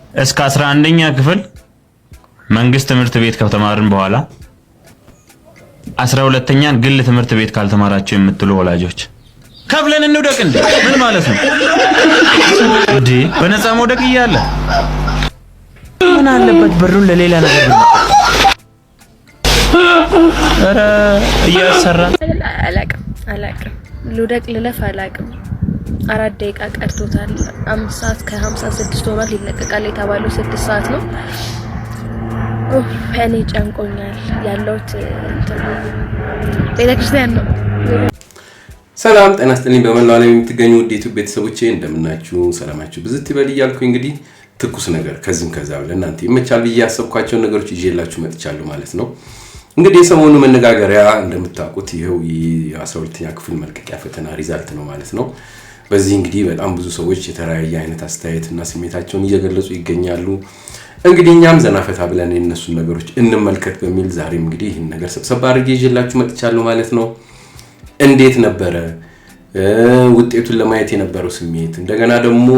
እስከ 11ኛ ክፍል መንግስት ትምህርት ቤት ከተማርን በኋላ 12ኛን ግል ትምህርት ቤት ካልተማራችሁ የምትሉ ወላጆች ከፍለን እንውደቅ እንዴ? ምን ማለት ነው እንዴ? በነፃ መውደቅ እያለ ምን አለበት ብሩን ለሌላ ነገር ነው? አረ እያሰራ አላቅም ልውደቅ ልለፍ አላቅም። 4 ደቂቃ ቀርቶታል። 5 ሰዓት ከ56 ሆኗል። ይለቀቃል የተባለው 6 ሰዓት ነው። እኔ ጨንቆኛል። ያለውት ቤተክርስቲያን ነው። ሰላም ጤና ይስጥልኝ። በመላው ዓለም የምትገኙ ውድ የዩቲዩብ ቤተሰቦቼ እንደምናችሁ ሰላማችሁ ብዝት ይበል እያልኩ እንግዲህ ትኩስ ነገር ከዚህም ከዛ ለእናንተ ይመቻል ብዬ ያሰብኳቸውን ነገሮች ይዤላችሁ መጥቻለሁ ማለት ነው። እንግዲህ ሰሞኑ መነጋገሪያ እንደምታውቁት ይሄው የ12ኛ ክፍል መልቀቂያ ፈተና ሪዛልት ነው ማለት ነው። በዚህ እንግዲህ በጣም ብዙ ሰዎች የተለያየ አይነት አስተያየትና ስሜታቸውን እየገለጹ ይገኛሉ። እንግዲህ እኛም ዘናፈታ ብለን የነሱን ነገሮች እንመልከት በሚል ዛሬም እንግዲህ ይሄን ነገር ሰብሰብ አድርጌ ይዤላችሁ መጥቻለሁ ማለት ነው። እንዴት ነበረ ውጤቱን ለማየት የነበረው ስሜት፣ እንደገና ደግሞ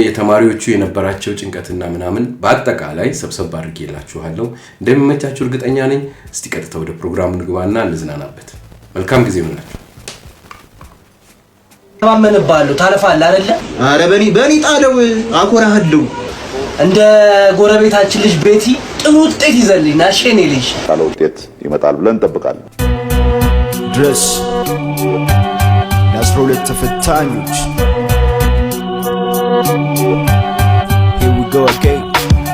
የተማሪዎቹ የነበራቸው ጭንቀትና ምናምን በአጠቃላይ ሰብሰብ አድርጌላችኋለሁ። እንደሚመቻችሁ እርግጠኛ ነኝ። እስቲ ቀጥታ ወደ ፕሮግራሙ ንግባና እንዝናናበት። መልካም ጊዜ ይሁንላችሁ። ተማመንባለሁ ታለፋለህ አይደለ? አረ በኒ ጣለው አኮራሃለሁ። እንደ ጎረቤታችን ልጅ ቤቲ ጥሩ ውጤት ይዘልኝና ሸኔ ልጅ ካለ ውጤት ይመጣል ብለን እንጠብቃለን። ድረስ ለ12 ተፈታኞች here we go again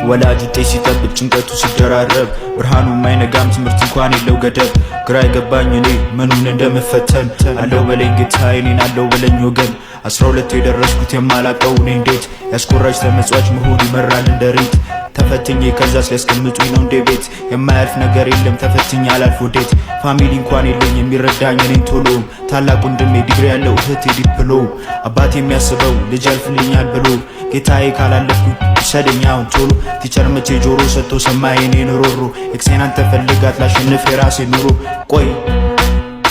ወላጅ ውጤት ሲጠብቅ ጭንቀቱ ሲደራረብ ብርሃኑ ማይነጋም ትምህርት እንኳን የለው ገደብ ግራ ይገባኝ እኔ ምኑን እንደምፈተን አለው በለኝ ጌታዬ እኔን አለው በለኝ ወገን 12 የደረስኩት የማላቀው እኔ እንዴት ያስቆራጭ ተመጽዋች መሆን ይመራል እንደሪት ተፈትኜ ከዛስ ሊያስቀምጡኝ ነው እንደ ቤት የማያልፍ ነገር የለም ተፈትኜ አላልፍ ወዴት ፋሚሊ እንኳን የለኝ የሚረዳኝ እኔን ቶሎ ታላቅ ወንድሜ ዲግሪ ያለው እህቴ ዲፕሎም አባቴ የሚያስበው ልጅ ያልፍልኛል ብሎ ጌታዬ ካላለፍኩ ሰደኛው ቶሎ ቲቸር መቼ ጆሮ ሰጥቶ ሰማይ እኔን ሮሮ ኤክሴናን ተፈልጋት ላሸንፍ የራሴ ኑሮ ቆይ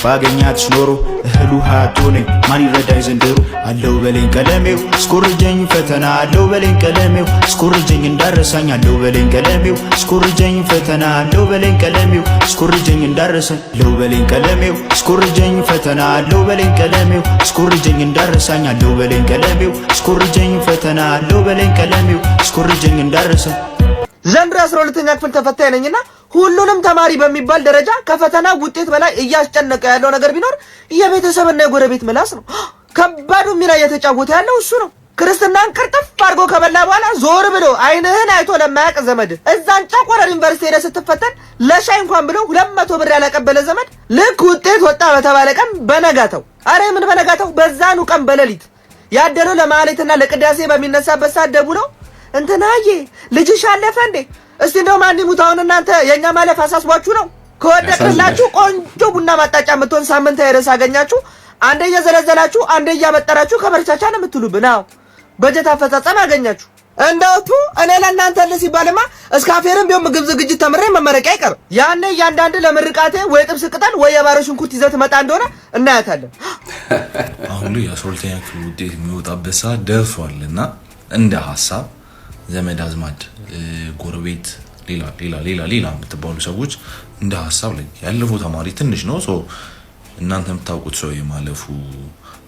ባገኛት ኖሮ እህሉ ሃቶኔ ማን ይረዳኝ ዘንድሮ አለው በለኝ ቀለሜው ስኮርጀኝ ፈተና አለው በለኝ ቀለሜው ስኮርጀኝ እንዳረሳኝ አለው በለኝ ቀለሜው ስኮርጀኝ ፈተና አለው በለኝ ቀለሜው ስኮርጀኝ እንዳረሳኝ አለው በለኝ ቀለሜው ስኮርጀኝ ፈተና አለው በለኝ ቀለሜው ስኮርጀኝ እንዳረሳኝ አለው በለኝ ቀለሜው ስኮርጀኝ ፈተና አለው በለኝ ቀለሜው ስኮርጀኝ እንዳረሳኝ ዘንድሮ 12ኛ ክፍል ተፈታኝ ነኝና ሁሉንም ተማሪ በሚባል ደረጃ ከፈተና ውጤት በላይ እያስጨነቀ ያለው ነገር ቢኖር የቤተሰብና የጎረቤት ምላስ ነው። ከባዱ ሚና እየተጫወተ ያለው እሱ ነው። ክርስትናን ቅርጥፍ አድርጎ ከበላ በኋላ ዞር ብሎ አይንህን አይቶ ለማያቅ ዘመድ እዛን ጨቆረር ዩኒቨርሲቲ ሄደ ስትፈተን ለሻይ እንኳን ብሎ 200 ብር ያላቀበለ ዘመድ ልክ ውጤት ወጣ በተባለ ቀን በነጋታው አሬ ምን በነጋታው በዛኑ ቀን በሌሊት ያደለው ለማህሌትና ለቅዳሴ በሚነሳበት ሰዓት ደውሎ እንትናዬ ልጅሽ አለፈ እንዴ? እስቲ እንደው ማን ይሙታውን እናንተ የኛ ማለፍ አሳስቧችሁ ነው? ከወደቀላችሁ ቆንጆ ቡና ማጣጫ የምትሆን ሳምንት አይረስ አገኛችሁ። አንዴ እየዘለዘላችሁ አንዴ እያበጠራችሁ ከበርቻቻ ነው የምትሉብን። አዎ በጀት አፈጻጸም አገኛችሁ። እንደውቱ እኔ ለእናንተ ሲባልማ እስከ አፌርም ቢሆን ምግብ ዝግጅት ተምሬ መመረቂያ አይቀርም። ያኔ እያንዳንድ ለምርቃቴ ወይ ጥብስ ቅጠል ወይ የባሮ ሽንኩርት ይዘት መጣ እንደሆነ እናያታለን። አሁን ላይ 12ኛ ክፍል ውጤት የሚወጣበት ሰዓት ደርሷልና እንደ ሐሳብ ዘመድ አዝማድ ጎረቤት ሌላ የምትባሉ ሰዎች እንደ ሐሳብ ላይ ያለፈው ተማሪ ትንሽ ነው ሶ እናንተ የምታውቁት ሰው የማለፉ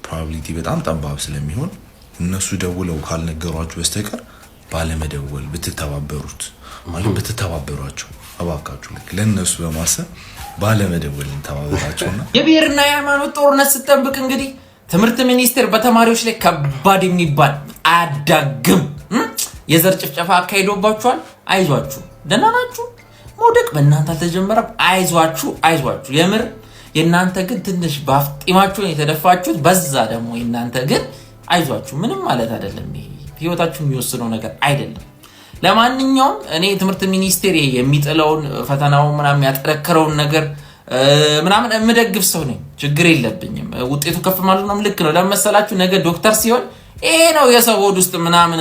ፕሮባቢሊቲ በጣም ጠባብ ስለሚሆን እነሱ ደውለው ካልነገሯችሁ በስተቀር ባለመደወል ብትተባበሩት ማለት ብትተባበሯቸው እባካችሁ ልክ ለነሱ በማሰብ ባለመደወል ተባበራቸውና የብሔርና የሃይማኖት ጦርነት ስትጠብቅ እንግዲህ ትምህርት ሚኒስቴር በተማሪዎች ላይ ከባድ የሚባል አዳግም የዘር ጭፍጨፋ አካሂዶባችኋል። አይዟችሁ ደህና ናችሁ። መውደቅ በእናንተ አልተጀመረም። አይዟችሁ የምር የእናንተ ግን ትንሽ ባፍጢማችሁ የተደፋችሁት በዛ ደግሞ የእናንተ ግን አይዟችሁ ምንም ማለት አይደለም። ህይወታችሁ የሚወስነው ነገር አይደለም። ለማንኛውም እኔ ትምህርት ሚኒስቴር የሚጥለውን ፈተናው ምናምን ያጠረከረውን ነገር ምናምን የምደግፍ ሰው ነኝ። ችግር የለብኝም። ውጤቱ ከፍ ማለት ነው ልክ ነው። ለመሰላችሁ ነገ ዶክተር ሲሆን ይሄ ነው የሰው ሆድ ውስጥ ምናምን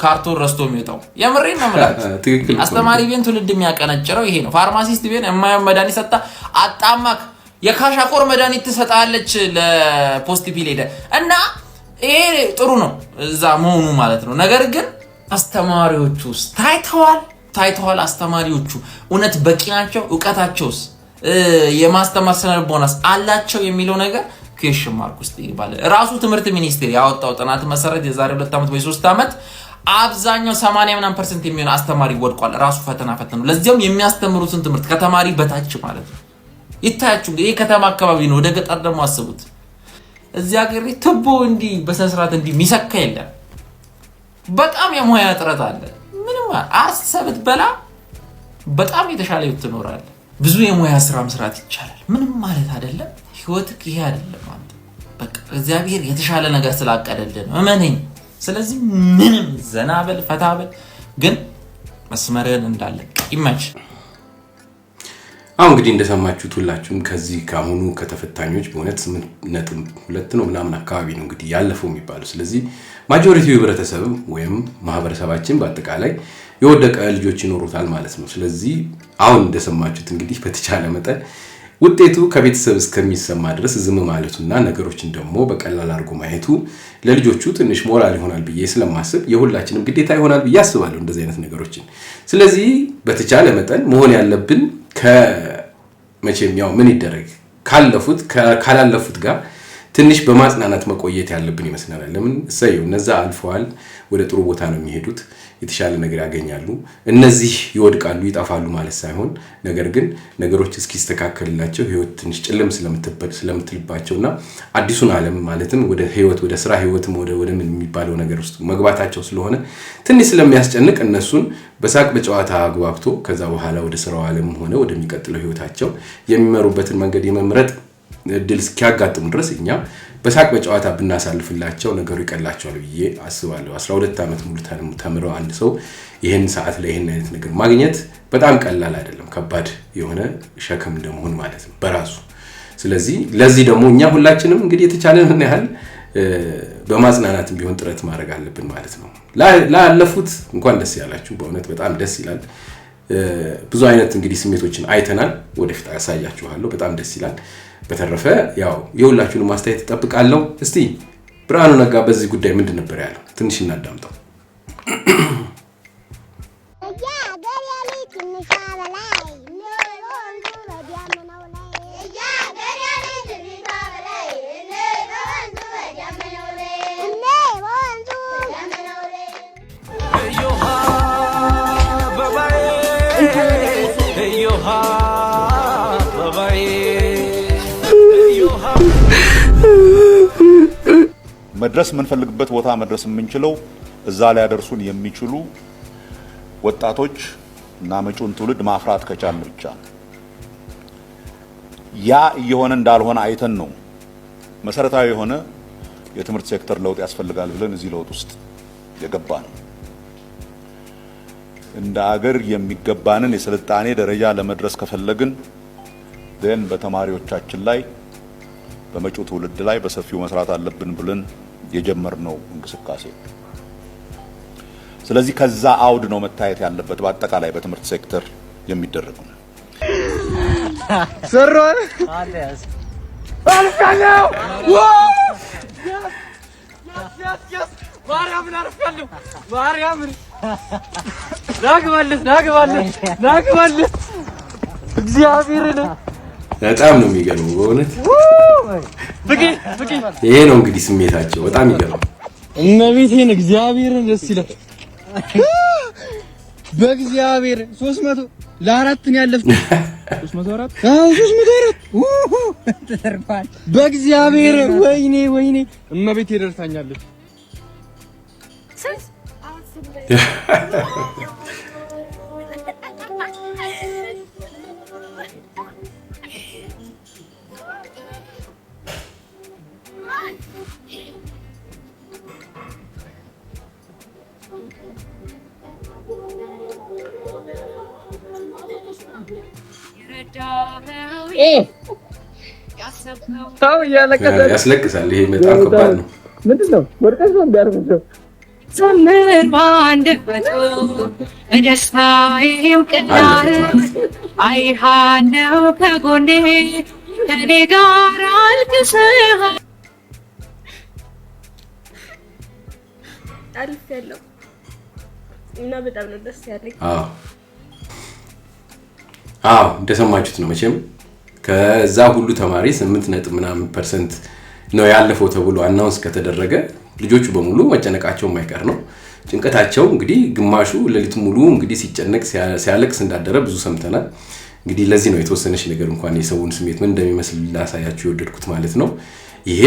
ካርቶን ረስቶ የሚወጣው። የምሬን ነው የምላችሁ። አስተማሪ ቢሆን ትውልድ የሚያቀነጭረው ይሄ ነው። ፋርማሲስት ቢሆን የማየው መድኃኒት ሰጣ አጣማክ የካሻኮር መድኃኒት ትሰጣለች ለፖስት ፒል ሄደ እና ይሄ ጥሩ ነው እዛ መሆኑ ማለት ነው። ነገር ግን አስተማሪዎቹስ ታይተዋል። አስተማሪዎቹ እውነት በቂ ናቸው? እውቀታቸውስ የማስተማር ስነልቦናስ አላቸው የሚለው ነገር ኩዌስችን ማርክ ውስጥ ይባል። ራሱ ትምህርት ሚኒስቴር ያወጣው ጥናት መሰረት የዛሬ 2 ዓመት ወይ 3 ዓመት አብዛኛው 80% የሚሆን አስተማሪ ወድቋል። ራሱ ፈተና ፈተኑ። ለዚያም የሚያስተምሩትን ትምህርት ከተማሪ በታች ማለት ነው። ይታያችሁ እንግዲህ ከተማ አካባቢ ነው። ወደ ገጠር ደግሞ አስቡት። እዚያ ሀገር ትቦ እንዲህ በሰንስራት እንዲህ ሚሰካ የለም። በጣም የሙያ እጥረት አለ። ምንም አሰብት በላ በጣም የተሻለ ህይወት ትኖራለህ። ብዙ የሙያ ስራ መስራት ይቻላል። ምንም ማለት አይደለም። ህይወትክ ይሄ አይደለም አንተ በቃ እግዚአብሔር የተሻለ ነገር ስላቀደልን ነው እመነኝ። ስለዚህ ምንም ዘናበል ፈታበል ግን መስመርን እንዳለ ይመች። አሁን እንግዲህ እንደሰማችሁት ሁላችሁም ከዚህ ካሁኑ ከተፈታኞች በእውነት 8.2 ነው ምናምን አካባቢ ነው እንግዲህ ያለፈው የሚባለው። ስለዚህ ማጆሪቲው ህብረተሰብ ወይም ማህበረሰባችን በአጠቃላይ የወደቀ ልጆች ይኖሩታል ማለት ነው። ስለዚህ አሁን እንደሰማችሁት እንግዲህ በተቻለ መጠን ውጤቱ ከቤተሰብ እስከሚሰማ ድረስ ዝም ማለቱና ነገሮችን ደግሞ በቀላል አድርጎ ማየቱ ለልጆቹ ትንሽ ሞራል ይሆናል ብዬ ስለማስብ የሁላችንም ግዴታ ይሆናል ብዬ አስባለሁ እንደዚህ አይነት ነገሮችን። ስለዚህ በተቻለ መጠን መሆን ያለብን ከመቼም ያው ምን ይደረግ ካላለፉት ጋር ትንሽ በማጽናናት መቆየት ያለብን ይመስላል። ለምን እሰየው እነዛ አልፈዋል፣ ወደ ጥሩ ቦታ ነው የሚሄዱት፣ የተሻለ ነገር ያገኛሉ። እነዚህ ይወድቃሉ ይጣፋሉ ማለት ሳይሆን ነገር ግን ነገሮች እስኪስተካከልላቸው ህይወት ትንሽ ጭልም ስለምትልባቸውና አዲሱን ዓለም ማለትም ወደ ህይወት ወደ ስራ ህይወትም ወደ ምን የሚባለው ነገር ውስጥ መግባታቸው ስለሆነ ትንሽ ስለሚያስጨንቅ እነሱን በሳቅ በጨዋታ አግባብቶ ከዛ በኋላ ወደ ስራው ዓለም ሆነ ወደሚቀጥለው ህይወታቸው የሚመሩበትን መንገድ የመምረጥ እድል እስኪያጋጥሙ ድረስ እኛ በሳቅ በጨዋታ ብናሳልፍላቸው ነገሩ ይቀላቸዋል ብዬ አስባለሁ። 12 ዓመት ሙሉ ተምረው አንድ ሰው ይሄን ሰዓት ላይ ይሄን አይነት ነገር ማግኘት በጣም ቀላል አይደለም፣ ከባድ የሆነ ሸክም እንደመሆን ማለት ነው በራሱ። ስለዚህ ለዚህ ደግሞ እኛ ሁላችንም እንግዲህ የተቻለንን ያህል በማጽናናትም ቢሆን ጥረት ማድረግ አለብን ማለት ነው። ላለፉት እንኳን ደስ ያላችሁ፣ በእውነት በጣም ደስ ይላል። ብዙ አይነት እንግዲህ ስሜቶችን አይተናል፣ ወደፊት አሳያችኋለሁ። በጣም ደስ ይላል። በተረፈ ያው የሁላችሁንም ማስተያየት ተጠብቃለሁ። እስቲ ብርሃኑ ነጋ በዚህ ጉዳይ ምንድን ነበር ያለው? ትንሽ እናዳምጠው። መድረስ የምንፈልግበት ቦታ መድረስ የምንችለው እዛ ላይ ያደርሱን የሚችሉ ወጣቶች እና መጪውን ትውልድ ማፍራት ከቻልን ብቻ። ያ እየሆነ እንዳልሆነ አይተን ነው መሰረታዊ የሆነ የትምህርት ሴክተር ለውጥ ያስፈልጋል ብለን እዚህ ለውጥ ውስጥ የገባ ነው። እንደ አገር የሚገባንን የስልጣኔ ደረጃ ለመድረስ ከፈለግን ደን በተማሪዎቻችን ላይ በመጪው ትውልድ ላይ በሰፊው መስራት አለብን ብለን የጀመርነው እንቅስቃሴ። ስለዚህ ከዛ አውድ ነው መታየት ያለበት በአጠቃላይ በትምህርት ሴክተር የሚደረገው። ሰሮን አለያስ አልካለው ማርያምን አርፋለሁ ማርያምን ናግባለህ እግዚአብሔርን በጣም ነው የሚገርመው በእውነት ይሄ ነው እንግዲህ ስሜታቸው በጣም ይገርማል። እመቤቴን እግዚአብሔርን ደስ ይላል። በእግዚአብሔር 300 ለ4 ነው ያለፍኩት 304 304 ተሰርቋል። በእግዚአብሔር ወይኔ እመቤቴ ደርሳኛለች። ያስለቅሳል። ይሄ በጣም ከባድ ነው። ምንድነው ወርቀሽ ነው እንዳርፈው ዘመን ባንደበቱ ደስታዬም ቅናር አይሃነው ከጎኔ ከኔ ጋር አልቅሰህ አልፌያለሁ እና በጣም ነው ደስ ያለኝ። እንደሰማችሁት ነው መቼም ከዛ ሁሉ ተማሪ 8.ምናምን% ነው ያለፈው ተብሎ አናውንስ ከተደረገ ልጆቹ በሙሉ መጨነቃቸው የማይቀር ነው። ጭንቀታቸው እንግዲህ ግማሹ ለሊት ሙሉ እንግዲህ ሲጨነቅ ሲያለቅስ እንዳደረ ብዙ ሰምተናል። እንግዲህ ለዚህ ነው የተወሰነች ነገር እንኳን የሰውን ስሜት ምን እንደሚመስል ላሳያችሁ የወደድኩት ማለት ነው። ይሄ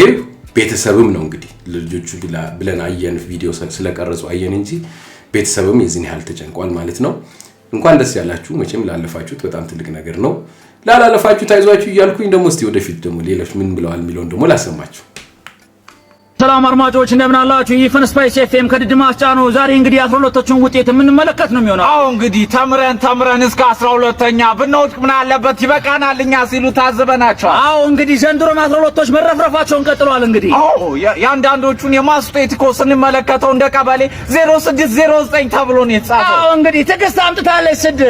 ቤተሰብም ነው እንግዲህ ለልጆቹ ብለን አየን ቪዲዮ ስለቀረጹ አየን እንጂ ቤተሰብም የዚህን ያህል ተጨንቋል ማለት ነው። እንኳን ደስ ያላችሁ መቼም ላለፋችሁት በጣም ትልቅ ነገር ነው። ላላለፋችሁ ታይዟችሁ እያልኩኝ ደግሞ እስቲ ወደፊት ደግሞ ሌሎች ምን ብለዋል የሚለውን ደግሞ ላሰማችሁ። ሰላም አድማጮች እንደምን አላችሁ? ይፈን ስፓይስ ኤፍኤም ከድድ ማስጫ ነው። ዛሬ እንግዲህ 12ቶቹን ውጤት የምንመለከት ነው የሚሆነው። አዎ እንግዲህ ተምረን እስከ 12ኛ ብንወድቅ ምን አለበት ይበቃናል እኛ ሲሉ ታዝበናቸው። አዎ እንግዲህ ዘንድሮ 12ቶች መረፍረፋቸውን ቀጥለዋል። እንግዲህ ያንዳንዶቹን የማስጤት እኮ ስንመለከተው እንደ ቀበሌ 0609 ተብሎ ነው የተጻፈው። አዎ እንግዲህ ትዕግስት አምጥታለች 6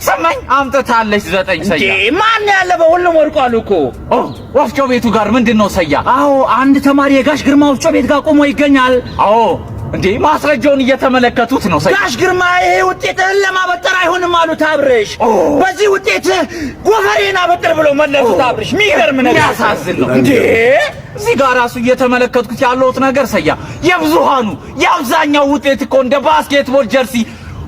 ሰማኝ አምጥታለች 9 ሰያ። ማን ያለ በሁሉም ወርቋል እኮ። ወፍጮ ቤቱ ጋር ምንድነው ሰያ? አዎ አንድ ተማሪ የጋሽ ግርማ ወፍጮ ቤት ጋር ቆሞ ይገኛል። አዎ እንዴ ማስረጃውን እየተመለከቱት ነው ሰያ። ጋሽ ግርማ ይሄ ውጤትን ለማበጠር አይሆንም አሉት አብርሽ። በዚህ ውጤት ጎፈሬና በጥር ብሎ መለሱት አብርሽ። የሚገርም ነገር ያሳዝን ነው እንዴ። እዚህ ጋር ራሱ እየተመለከቱት ያለውት ነገር ሰያ የብዙሃኑ የአብዛኛው ውጤት እኮ እንደ ባስኬትቦል ጀርሲ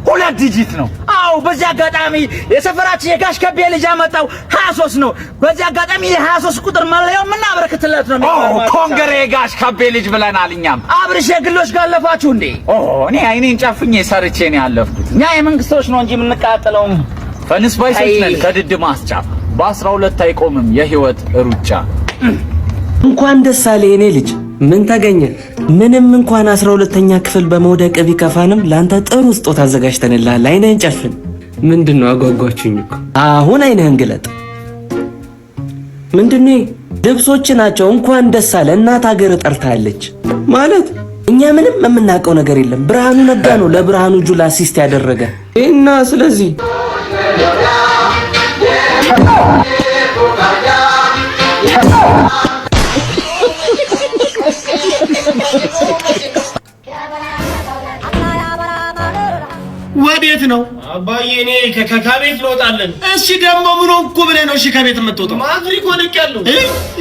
2 ዲጂት ነው። አዎ በዚህ አጋጣሚ የሰፈራችን የጋሽ ከቤ ልጅ ያመጣው 23 ነው። በዚህ አጋጣሚ የ23 ቁጥር መለያው ምን አበረክትለት ነው የሚባለው። ኮንግሬ ጋሽ ከቤ ልጅ ብለናል እኛም። አብርሽ የግሎች ጋር አለፋችሁ እንዴ? እኔ አይኔን ጨፍኜ ሰርቼ ነው ያለፍኩት። እኛ የመንግስቶች ነው እንጂ የምንቃጠለው። ፈንስባይሶች ነን ከድድ ማስጫ። በ12 አይቆምም የህይወት ሩጫ። እንኳን ደስ አለ የኔ ልጅ። ምን ተገኘ? ምንም እንኳን 12ኛ ክፍል በመውደቅ ቢከፋንም ላንተ ጥሩ ስጦታ አዘጋጅተንልሃል። አይነህን ጨፍን። ምንድነው? አጓጓችሁኝ እኮ። አሁን አይነህን ግለጥ። ምንድነው? ልብሶች ናቸው። እንኳን ደስ አለ። እናት ሀገር ጠርታለች ማለት እኛ ምንም የምናውቀው ነገር የለም። ብርሃኑ ነጋ ነው ለብርሃኑ ጁላ አሲስት ያደረገ እና ስለዚህ ወዴት ነው አባዬ? እኔ ከቤት ልወጣለን። እሺ ደግሞ ምን ሆንኩ ብለህ ነው? እሺ ከቤት የምትወጣው? ማትሪክ ወድቄያለሁ።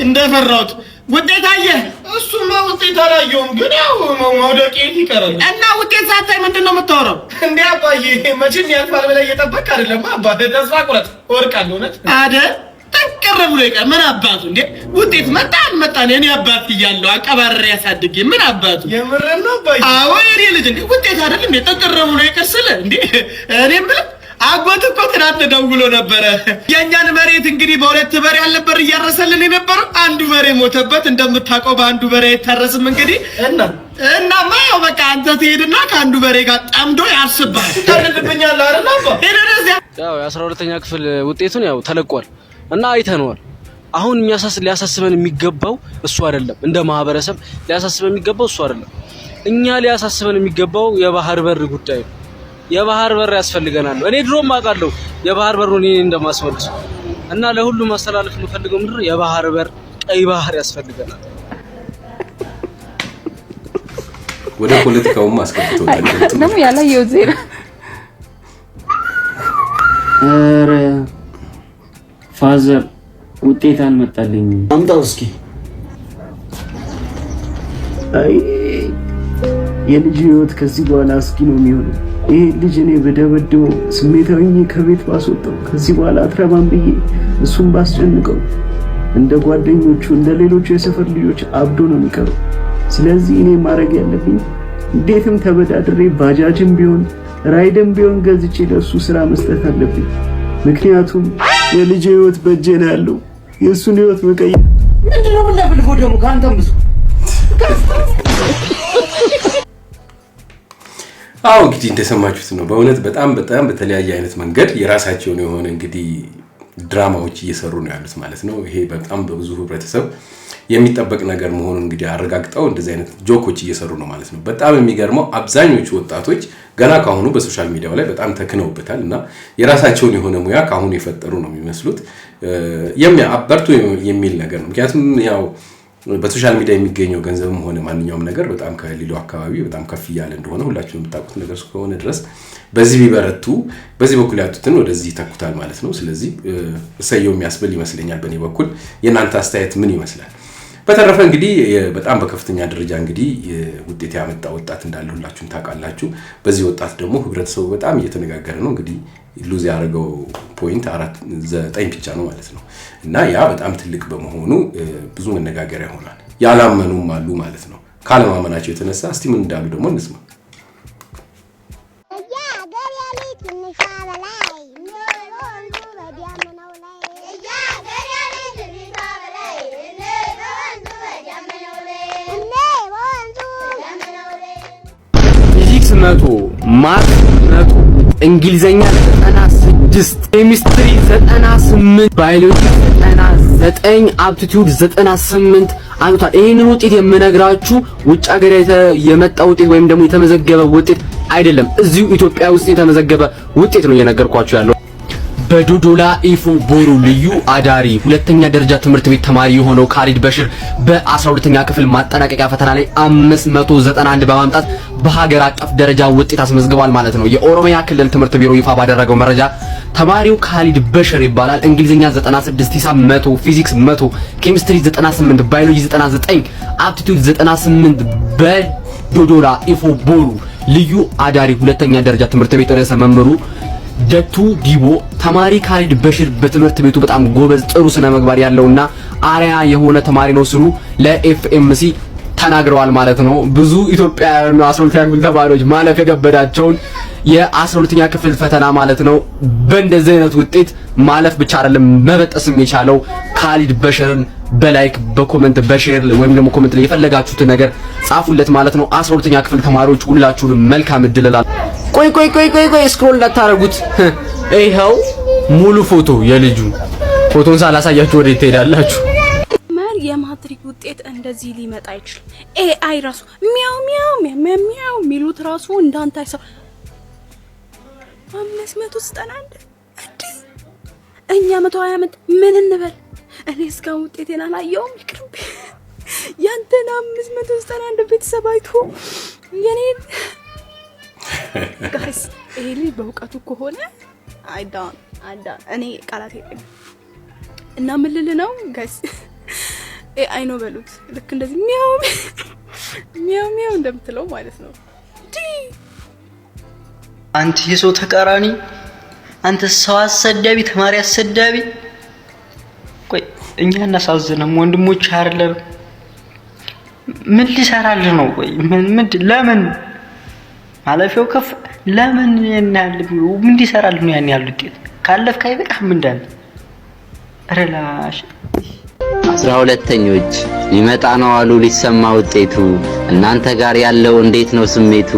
እንደፈራሁት ውጤት አየህ? እሱማ ውጤት አላየሁም፣ ግን ያው መውደቄ ይቀራል። እና ውጤት ሳታይ ምንድን ነው የምታወራው እንዴ? አባዬ መቼም ያልፋል ብለህ እየጠበቅህ አይደለም። አባቴ ተስፋ ቁረጥ፣ እወድቃለሁ። እውነት አይደል? ጠንቅር ብሎ ይቀር። ምን አባቱ እንዴ? ውጤት መጣ አልመጣ እኔ አባት እያለሁ አቀባረር ያሳድግ ምን አባቱ? የምርህን ነው አባዬ? አዎ የኔ ልጅ እንዴ ውጤት አይደል እንዴ? ጠንቅር ብሎ ይቀር ስለ እንዴ እኔም ብለህ አጎት እኮ ትናንት ደውሎ ነበረ። የኛን መሬት እንግዲህ በ2 በሬ አልነበር እያረሰልን የነበረው። አንዱ በሬ ሞተበት። እንደምታውቀው በአንዱ በሬ አይታረስም እንግዲህ እናማ ያው በቃ አንተ ትሄድና ከአንዱ በሬ ጋር ጠምዶ ያርስብሃል። ታደርግብኛለህ አይደል አባ? ያው የ12ኛ ክፍል ውጤቱን ያው ተለቋል እና አይተነዋል። አሁን ሊያሳስበን የሚገባው እሱ አይደለም። እንደ ማህበረሰብ ሊያሳስበን የሚገባው እሱ አይደለም። እኛ ሊያሳስበን የሚገባው የባህር በር ጉዳይ ነው። የባህር በር ያስፈልገናል። እኔ ድሮም አውቃለሁ የባህር በሩን እኔ እንደማስመልስ እና ለሁሉም ማስተላለፍ የምፈልገው ምንድነው የባህር በር ቀይ ባህር ያስፈልገናል። ወደ ፖለቲካውም አስከፍቶታል ነው ያላየው ዜና። ኧረ ፋዘር ውጤት አልመጣልኝ። አምጣው እስኪ። አይ የልጅ ህይወት ከዚህ በኋላ እስኪ ነው የሚሆነው። ይሄ ልጅ እኔ በደበድበው ስሜታዊ ከቤት ባስወጣው ከዚህ በኋላ አትረባም ብዬ እሱን ባስጨንቀው እንደ ጓደኞቹ እንደ ሌሎቹ የሰፈር ልጆች አብዶ ነው የሚቀረው። ስለዚህ እኔ ማድረግ ያለብኝ እንዴትም ተበዳድሬ ባጃጅም ቢሆን ራይድም ቢሆን ገዝቼ ለሱ ስራ መስጠት አለብኝ። ምክንያቱም የልጅ ህይወት በእጄ ነው ያለው። የእሱን ህይወት መቀየር ምንድነው? ብለህ ደግሞ ካንተም ብዙ አዎ እንግዲህ እንደሰማችሁት ነው። በእውነት በጣም በተለያየ አይነት መንገድ የራሳቸውን የሆነ እንግዲህ ድራማዎች እየሰሩ ነው ያሉት ማለት ነው። ይሄ በጣም በብዙ ህብረተሰብ የሚጠበቅ ነገር መሆኑን እንግዲህ አረጋግጠው እንደዚህ አይነት ጆኮች እየሰሩ ነው ማለት ነው። በጣም የሚገርመው አብዛኞቹ ወጣቶች ገና ካሁኑ በሶሻል ሚዲያው ላይ በጣም ተክነውበታል እና የራሳቸውን የሆነ ሙያ ካሁኑ የፈጠሩ ነው የሚመስሉት። የሚያበርቱ የሚል ነገር ነው። ምክንያቱም ያው በሶሻል ሚዲያ የሚገኘው ገንዘብም ሆነ ማንኛውም ነገር በጣም ከሌላው አካባቢ በጣም ከፍ ያለ እንደሆነ ሁላችሁም የምታውቁት ነገር ስለሆነ ድረስ በዚህ ቢበረቱ በዚህ በኩል ያጡትን ወደዚህ ይተኩታል ማለት ነው። ስለዚህ እሰየው የሚያስብል ይመስለኛል በኔ በኩል። የናንተ አስተያየት ምን ይመስላል? በተረፈ እንግዲህ በጣም በከፍተኛ ደረጃ እንግዲህ ውጤት ያመጣ ወጣት እንዳለ ሁላችሁም ታውቃላችሁ። በዚህ ወጣት ደግሞ ህብረተሰቡ በጣም እየተነጋገረ ነው። እንግዲህ ሉዝ ያደረገው ፖይንት 9 ብቻ ነው ማለት ነው እና ያ በጣም ትልቅ በመሆኑ ብዙ መነጋገሪያ ይሆናል። ያላመኑም አሉ ማለት ነው። ካለማመናቸው የተነሳ እስቲ ምን እንዳሉ ደግሞ እንስማ። ፊዚክስ 100 ማት 100 እንግሊዘኛ 96 ኬሚስትሪ 98 ባዮሎጂ 99 አፕቲቲዩድ 98 አሉታል። ይሄንን ውጤት የምነግራችሁ ውጭ ሀገር የመጣ ውጤት ወይም ደግሞ የተመዘገበ ውጤት አይደለም። እዚሁ ኢትዮጵያ ውስጥ የተመዘገበ ውጤት ነው እየነገርኳችሁ ያለው። በዶዶላ ኢፎ ቦሩ ልዩ አዳሪ ሁለተኛ ደረጃ ትምህርት ቤት ተማሪ የሆነው ካሊድ በሽር በ12ኛ ክፍል ማጠናቀቂያ ፈተና ላይ 591 በማምጣት በሀገር አቀፍ ደረጃ ውጤት አስመዝግቧል ማለት ነው። የኦሮሚያ ክልል ትምህርት ቢሮ ይፋ ባደረገው መረጃ ተማሪው ካሊድ በሽር ይባላል። እንግሊዝኛ 96፣ ሂሳብ 100፣ ፊዚክስ 100፣ ኬሚስትሪ 98፣ ባዮሎጂ 99፣ አፕቲቲዩድ 98 በዶዶላ ኢፎ ቦሩ ልዩ አዳሪ ሁለተኛ ደረጃ ትምህርት ቤት ርዕሰ መምህሩ ደቱ ዲቦ ተማሪ ካሊድ በሽር በትምህርት ቤቱ በጣም ጎበዝ ጥሩ ስነ ምግባር ያለውና አሪያ የሆነ ተማሪ ነው ሲሉ ለኤፍኤምሲ ተናግረዋል ማለት ነው። ብዙ ኢትዮጵያውያን 12ኛ ክፍል ተማሪዎች ማለፍ የከበዳቸውን የ12ኛ ክፍል ፈተና ማለት ነው በእንደዚህ አይነት ውጤት ማለፍ ብቻ አይደለም መበጠስም የቻለው ካሊድ በሽርን በላይክ በኮሜንት በሼር ወይም ደግሞ ኮሜንት ላይ የፈለጋችሁትን ነገር ጻፉለት ማለት ነው። 12ኛ ክፍል ተማሪዎች ሁላችሁንም መልካም እድል እላለሁ። ቆይ ስክሮል እንዳታረጉት። ይሄው ሙሉ ፎቶ የልጁ ፎቶን ሳላሳያችሁ ወዴት ትሄዳላችሁ? የማትሪክ ውጤት እንደዚህ ሊመጣ አይችልም። ኤአይ ራሱ ሚያው ሚያው ሚያው ሚሉት ራሱ እንዳንተ አይሰው 591 እኛ 120 ዓመት ምን እንበል? እኔ እስካሁን ውጤቴን አላየሁም። ይቅርብ ያንተን 591 ቤተሰብ አይቶ የኔን ጋይስ ኤሊ በእውቀቱ ከሆነ አይዳን እኔ ቃላት የለኝም እና ምን ልል ነው ጋይስ ኤአይ ነው በሉት። ልክ እንደዚህ ሚያው እንደምትለው ማለት ነው። አንተ የሰው ተቃራኒ፣ አንተ ሰው አሰዳቢ፣ ተማሪ አሰዳቢ። ቆይ እኛ እናሳዝነም ወንድሞች አይደለም? ምን ሊሰራልህ ነው? ቆይ ለምን ማለፊያው ከፍ ለምን ያናል ምን ሊሰራልህ ነው? ያን ያህል ውጤት ካለፍክ አይበቃም እንዳል ረላሽ 12ኞች ሊመጣ ነው አሉ ሊሰማ ውጤቱ። እናንተ ጋር ያለው እንዴት ነው ስሜቱ?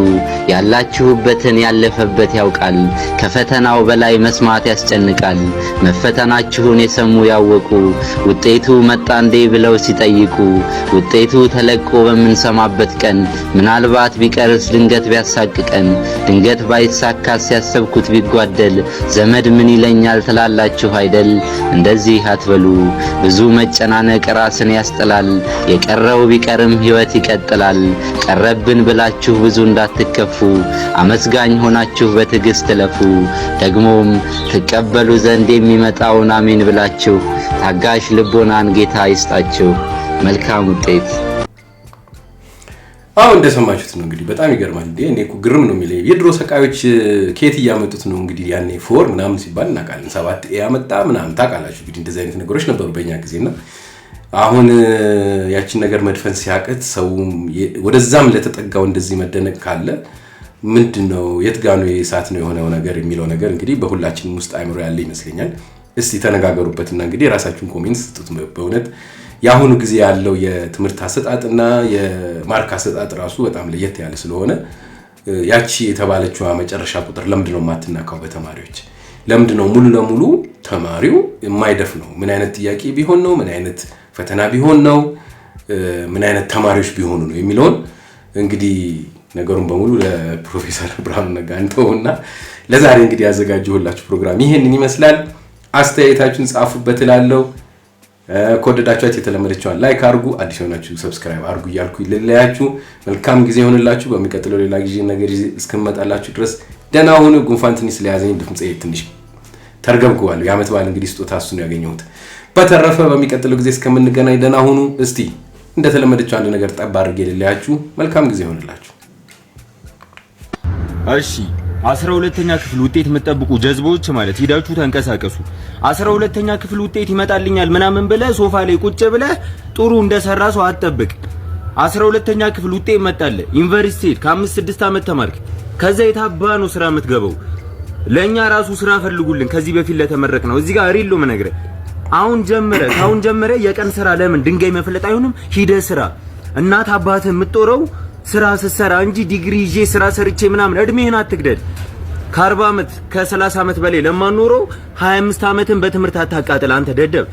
ያላችሁበትን ያለፈበት ያውቃል። ከፈተናው በላይ መስማት ያስጨንቃል። መፈተናችሁን የሰሙ ያወቁ ውጤቱ መጣ እንዴ ብለው ሲጠይቁ ውጤቱ ተለቆ በምንሰማበት ቀን ምናልባት ቢቀርስ ድንገት ቢያሳቅቀን ድንገት ባይሳካስ ያሰብኩት ቢጓደል ዘመድ ምን ይለኛል ትላላችሁ አይደል? እንደዚህ አትበሉ። ብዙ መጨናነቅ ራስን ያስጥላል። የቀረው ቢቀርም ህይወት ይቀጥላል። ቀረብን ብላችሁ ብዙ እንዳትከፉ አመስጋኝ ሆናችሁ በትዕግስት ለፉ። ደግሞም ትቀበሉ ዘንድ የሚመጣውን አሜን ብላችሁ ታጋሽ ልቦናን ጌታ ይስጣችሁ። መልካም ውጤት። አዎ እንደሰማችሁት ነው እንግዲህ በጣም ይገርማል። እኔ እኮ ግርም ነው የሚለኝ የድሮ ሰቃዮች ከየት እያመጡት ነው እንግዲህ ያኔ ፎር ምናምን ሲባል እናውቃለን። 7 ያመጣ ምናምን ታውቃላችሁ እንግዲህ እንደዚህ አይነት ነገሮች ነበሩ በእኛ ጊዜና አሁን ያቺን ነገር መድፈን ሲያቀት ሰው ወደዛም ለተጠጋው እንደዚህ መደነቅ ካለ ምንድነው የትጋኑ የሳት ነው የሆነው ነገር የሚለው ነገር እንግዲህ በሁላችንም ውስጥ አይምሮ ያለ ይመስለኛል። እስቲ ተነጋገሩበትና እንግዲህ ራሳችሁን ኮሜንት ስጡት። በእውነት ያሁኑ ጊዜ ያለው የትምህርት አሰጣጥና የማርክ አሰጣጥ ራሱ በጣም ለየት ያለ ስለሆነ ያቺ የተባለችው መጨረሻ ቁጥር ለምንድነው ማትናካው በተማሪዎች? ለምንድነው ሙሉ ለሙሉ ተማሪው የማይደፍነው? ምን አይነት ጥያቄ ቢሆን ነው? ምን አይነት ፈተና ቢሆን ነው? ምን አይነት ተማሪዎች ቢሆኑ ነው የሚለውን እንግዲህ ነገሩን በሙሉ ለፕሮፌሰር ብርሃኑ ነጋ እንተውና ለዛሬ እንግዲህ ያዘጋጀሁላችሁ ፕሮግራም ይሄንን ይመስላል። አስተያየታችሁን ጻፉበት እላለሁ። ከወደዳችኋት የተለመደችዋን ላይክ አድርጉ፣ አዲስ ሆናችሁ ሰብስክራይብ አድርጉ እያልኩ ልለያችሁ። መልካም ጊዜ ይሁንላችሁ። በሚቀጥለው ሌላ ጊዜ ነገር እስከመጣላችሁ ድረስ ደህና ሁኑ። ጉንፋን ትንሽ ስለያዘኝ ድምጼ ትንሽ ተርገብግዋለሁ። የዓመት በዓል እንግዲህ ስጦታ እሱ ነው ያገኘሁት። በተረፈ በሚቀጥለው ጊዜ እስከምንገናኝ ደህና ሁኑ። እስቲ እንደተለመደችው አንድ ነገር ጠብ አድርጌ ልለያችሁ። መልካም ጊዜ ይሁንላችሁ። እሺ 12ኛ ክፍል ውጤት የምትጠብቁ ጀዝቦች ማለት ሂዳችሁ ተንቀሳቀሱ። 12ኛ ክፍል ውጤት ይመጣልኛል ምናምን ብለህ ሶፋ ላይ ቁጭ ብለህ ጥሩ እንደሰራ ሰው አትጠብቅ። 12ኛ ክፍል ውጤት መጣለ ዩኒቨርሲቲ ከ5-6 ዓመት ተማርክ። ከዛ የታባ ነው ስራ የምትገባው። ለኛ ራሱ ስራ ፈልጉልን ከዚህ በፊት ለተመረቅ ነው። እዚህ ጋር ሪል ነው የምነግርህ። አሁን ጀመረ የቀን ስራ ለምን ድንጋይ መፍለጥ አይሆንም? ሂደ ስራ። እናት አባትህ የምትጦረው ስራ ስትሰራ እንጂ ዲግሪ ይዤ ስራ ሰርቼ ምናምን እድሜህን አትግደል። ከ40 ዓመት ከ30 ዓመት በላይ ለማኖረው 25 ዓመትን በትምህርት አታቃጥል። አንተ ደደብ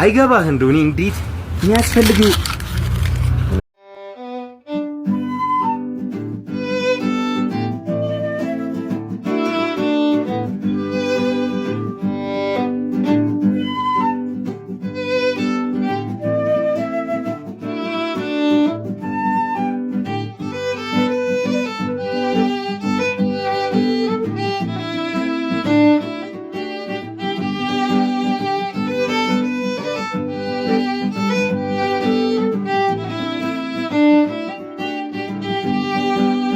አይገባህ እንደሆነ እንዴት የሚያስፈልግ